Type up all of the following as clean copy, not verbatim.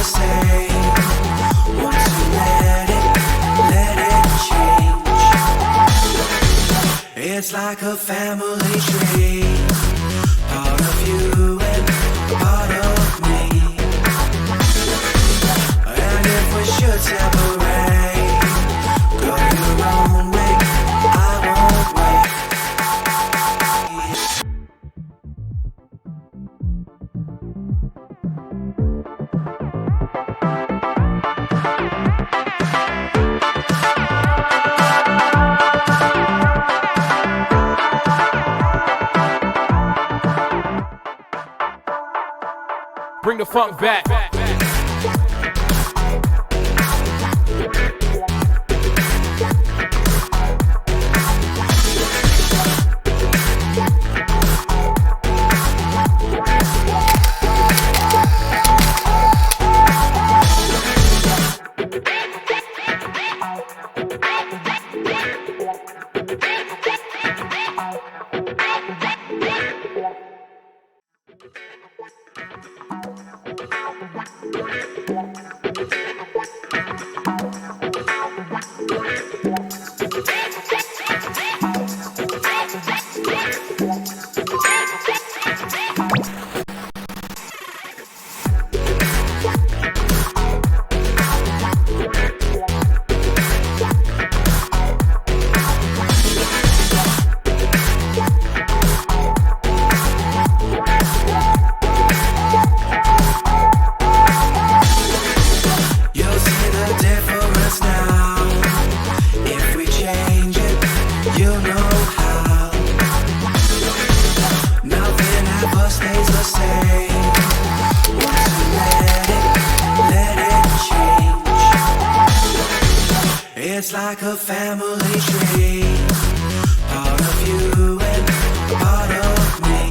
the same. Once you let it change. It's like a family tree, part of you and part of me. And if we should separate, go your own way, I won't wait. Bring the funk back. It's like a family tree, part of you and part of me.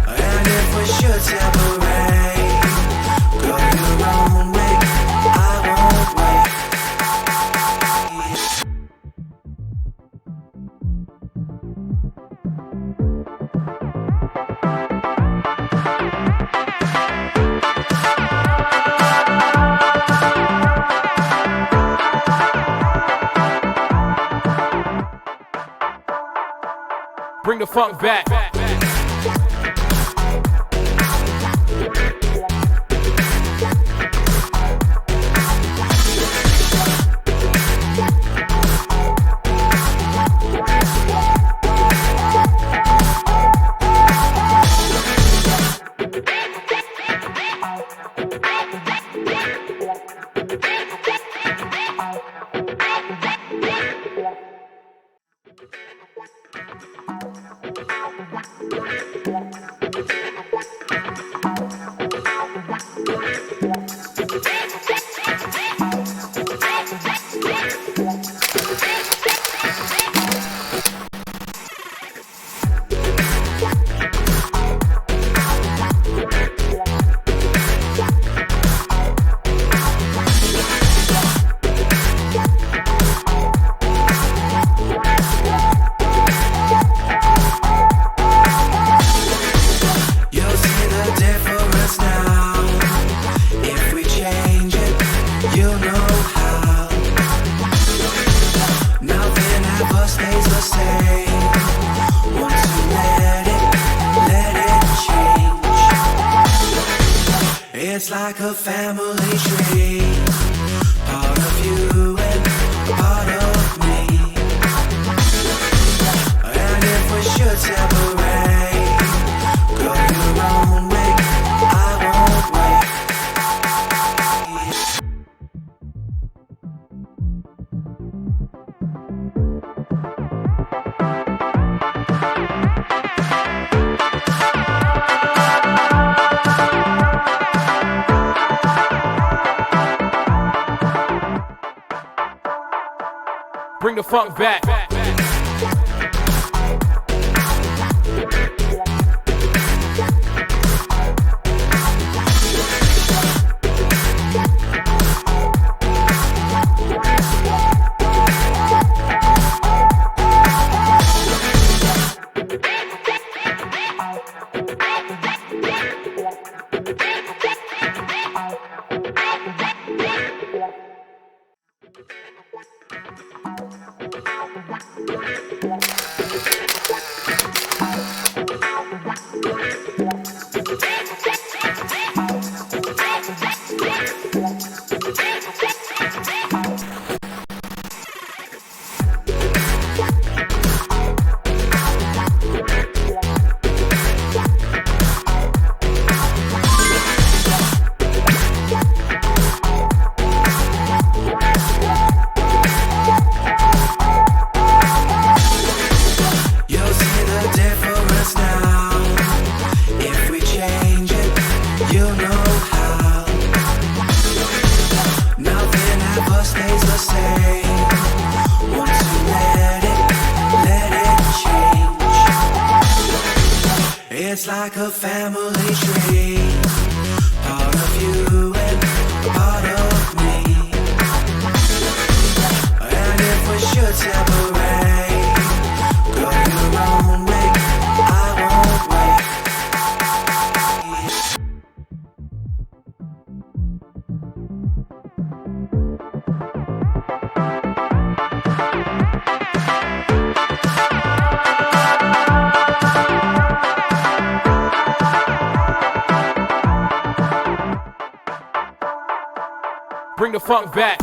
And if we should separate, go your own way, I won't wait. Bring the funk back. It's like a family tree, part of you and part of me. And if we should separate, go your own way, I won't wait. Bring the funk back. like a family tree. Part of you and part of me. And if we should separate, go your own way, I won't wait. Bring the funk back.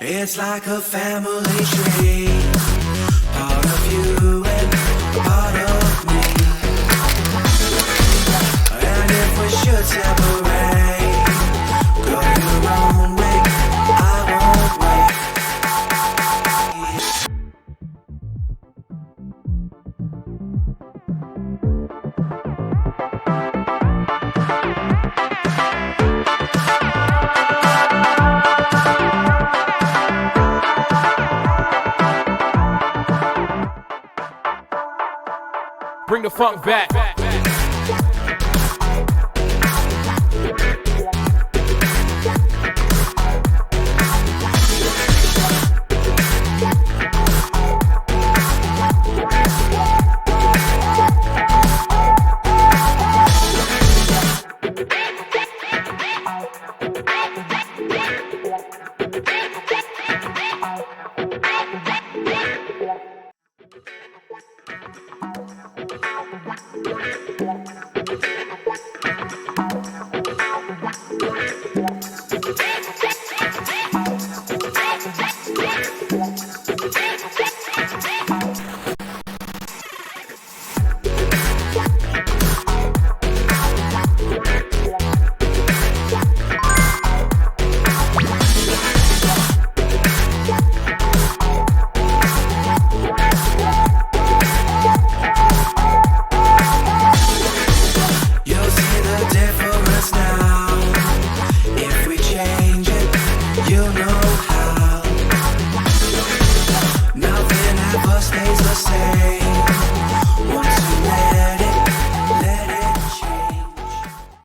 It's like a family tree. Part of you and part of me. And if we should separate, go your own way, I won't wait. Bring the funk back.